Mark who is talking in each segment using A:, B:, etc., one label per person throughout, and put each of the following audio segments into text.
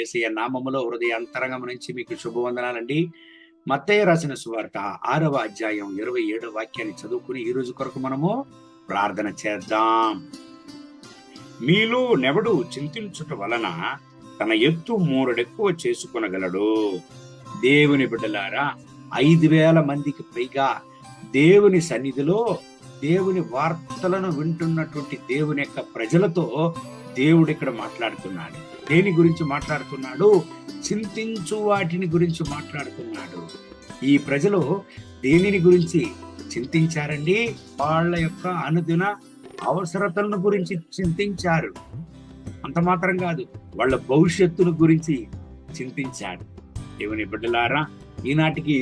A: యేసయ్య నామములో హృదయ అంతరంగం నుంచి మీకు శుభవందనాలండి. మత్తయి రాసిన సువార్త 6వ అధ్యాయం 27వ వాక్యాన్ని చదువుకుని ఈ రోజు కొరకు మనము ప్రార్థన చేద్దాం. మీలో నెవడు చింతించుట వలన తన ఎత్తు మూరడెక్కువ చేసుకొనగలడు. దేవుని బిడ్డలారా, 5,000 మందికి పైగా దేవుని సన్నిధిలో దేవుని వార్తలను వింటున్నటువంటి దేవుని యొక్క ప్రజలతో దేవుడు ఇక్కడ మాట్లాడుతున్నాడు. దేని గురించి మాట్లాడుతున్నాడు? చింతించు వాటిని గురించి మాట్లాడుతున్నాడు. ఈ ప్రజలు దేనిని గురించి చింతించారండి? వాళ్ళ యొక్క అనుదిన అవసరతలను గురించి చింతించారు. అంత మాత్రం కాదు, వాళ్ళ భవిష్యత్తును గురించి చింతించాడు. దేవుని బిడ్డలారా, ఈనాటికి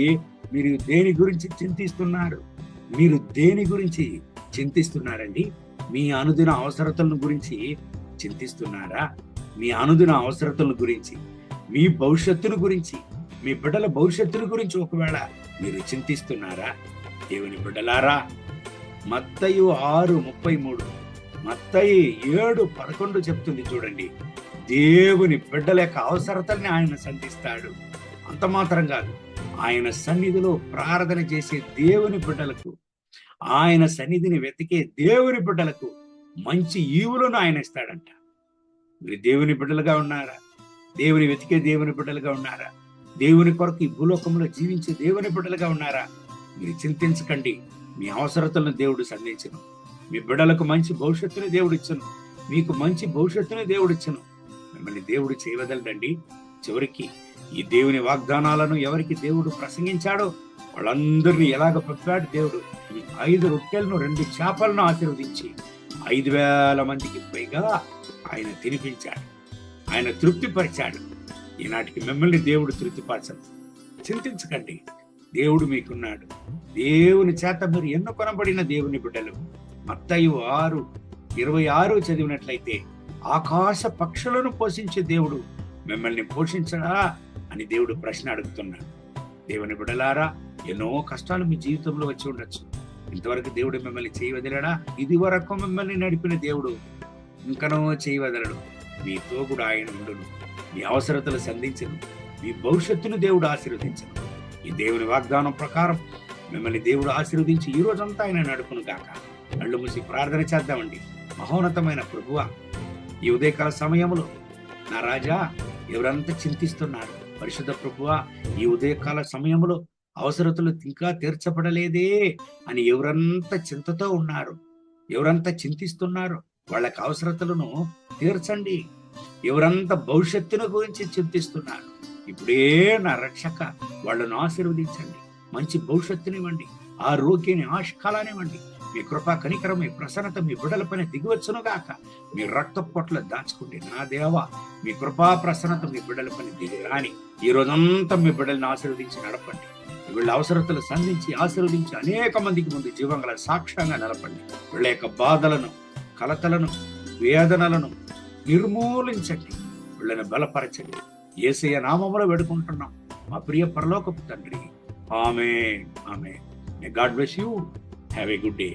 A: మీరు దేని గురించి చింతిస్తున్నారు? మీరు దేని గురించి చింతిస్తున్నారండి? మీ అనుదిన అవసరతలను గురించి చింతిస్తున్నారా? మీ అనుదిన అవసరతల గురించి, మీ భవిష్యత్తును గురించి, మీ బిడ్డల భవిష్యత్తును గురించి ఒకవేళ మీరు చింతిస్తున్నారా? దేవుని బిడ్డలారా, మత్తయి 6:33, మత్తయి 7:11 చెప్తుంది చూడండి. దేవుని బిడ్డల యొక్క అవసరతల్ని ఆయన సంధిస్తాడు. అంత మాత్రం కాదు, ఆయన సన్నిధిలో ప్రార్థన చేసే దేవుని బిడ్డలకు, ఆయన సన్నిధిని వెతికే దేవుని బిడ్డలకు మంచి ఈవులను ఆయన ఇస్తాడంట. మీరు దేవుని బిడ్డలుగా ఉన్నారా? దేవుని వెతికే దేవుని బిడ్డలుగా ఉన్నారా? దేవుని కొరకు ఈ భూలోకంలో జీవించే దేవుని బిడ్డలుగా ఉన్నారా? మీరు చింతించకండి. మీ అవసరతలను దేవుడు సంధించను. మీ బిడ్డలకు మంచి భవిష్యత్తుని దేవుడు ఇచ్చను. మీకు మంచి భవిష్యత్తుని దేవుడు ఇచ్చను. మిమ్మల్ని దేవుడు చేయవదలడండి. చివరికి ఈ దేవుని వాగ్దానాలను ఎవరికి దేవుడు ప్రసంగించాడో వాళ్ళందరినీ ఎలాగ పంపాడు దేవుడు? 5 రొట్టెలను 2 చేపలను ఆశీర్వదించి 5,000 మందికి పైగా ఆయన తినిపించాడు. ఆయన తృప్తిపరిచాడు. ఈనాటికి మిమ్మల్ని దేవుడు తృప్తిపరచను. చింతించకండి, దేవుడు మీకున్నాడు. దేవుని చేత మీరు ఎన్నుకొనబడిన దేవుని బిడ్డలు. మత్తయి 6:26 చదివినట్లయితే, ఆకాశ పక్షులను పోషించే దేవుడు మిమ్మల్ని పోషించడా అని దేవుడు ప్రశ్న అడుగుతున్నాడు. దేవుని బిడ్డలారా, ఎన్నో కష్టాలు మీ జీవితంలో వచ్చి ఉండొచ్చు. ఇంతవరకు దేవుడు మిమ్మల్ని చేయవదలడా? ఇది వరకు మిమ్మల్ని నడిపిన దేవుడు ఇంకనో చేయవదలడు. మీతో కూడా ఆయన ఉండును. మీ అవసరతలు సంధించను. మీ భవిష్యత్తును దేవుడు ఆశీర్వదించను. ఈ దేవుని వాగ్దానం ప్రకారం మిమ్మల్ని దేవుడు ఆశీర్వదించి ఈ రోజంతా ఆయన నడుపును గాక. కళ్ళు మూసి ప్రార్థన చేద్దామండి. మహోన్నతమైన ప్రభువా, ఈ ఉదయకాల సమయంలో నా రాజా, ఎవరంతా చింతిస్తున్నారు? పరిశుద్ధ ప్రభువా, ఈ ఉదయకాల సమయంలో అవసరతలు ఇంకా తీర్చబడలేదే అని ఎవరంతా చింతతో ఉన్నారు, ఎవరంతా చింతిస్తున్నారు, వాళ్ళకి అవసరతలను తీర్చండి. ఎవరంతా భవిష్యత్తును గురించి చింతిస్తున్నారు, ఇప్పుడే నా రక్షక వాళ్ళను ఆశీర్వదించండి. మంచి భవిష్యత్తునివ్వండి, ఆరోగ్యాన్ని, ఆశకాలానివ్వండి. మీ కృపా కనికరం, మీ ప్రసన్నత మీ బిడ్డల పైన దిగివచ్చును గాక. మీ రక్త పొట్ల దాచుకోండి నా దేవా. మీ కృపా ప్రసన్నత మీ బిడ్డల పైన దిగి రాని ఈ రోజంతా మీ బిడ్డలను ఆశీర్వదించి నడపండి. వీళ్ళ అవసరతలు సంధించి ఆశీర్వదించి అనేక మందికి ముందు జీవంగల సాక్ష్యంగా నిలపండి. వీళ్ళ యొక్క బాధలను, కలతలను, వేదనలను నిర్మూలించండి. వీళ్ళని బలపరచండి. యేసయ్య నామములో వేడుకుంటున్నాం మా ప్రియ పరలోకపు తండ్రి. ఆమేన్, ఆమేన్. May God bless you. Have a good day.